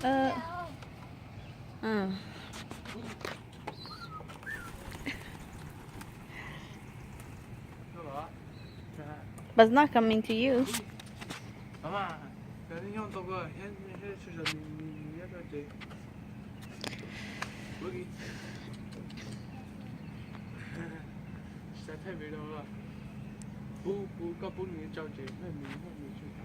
Uh, uh. But it's not coming to you. Mama, cái nhau tao có hết hết sự dần nhất rồi chị. Bữa đi. Sẽ thay vì đâu rồi. Bố có bố người cháu chị, hay mình chứ.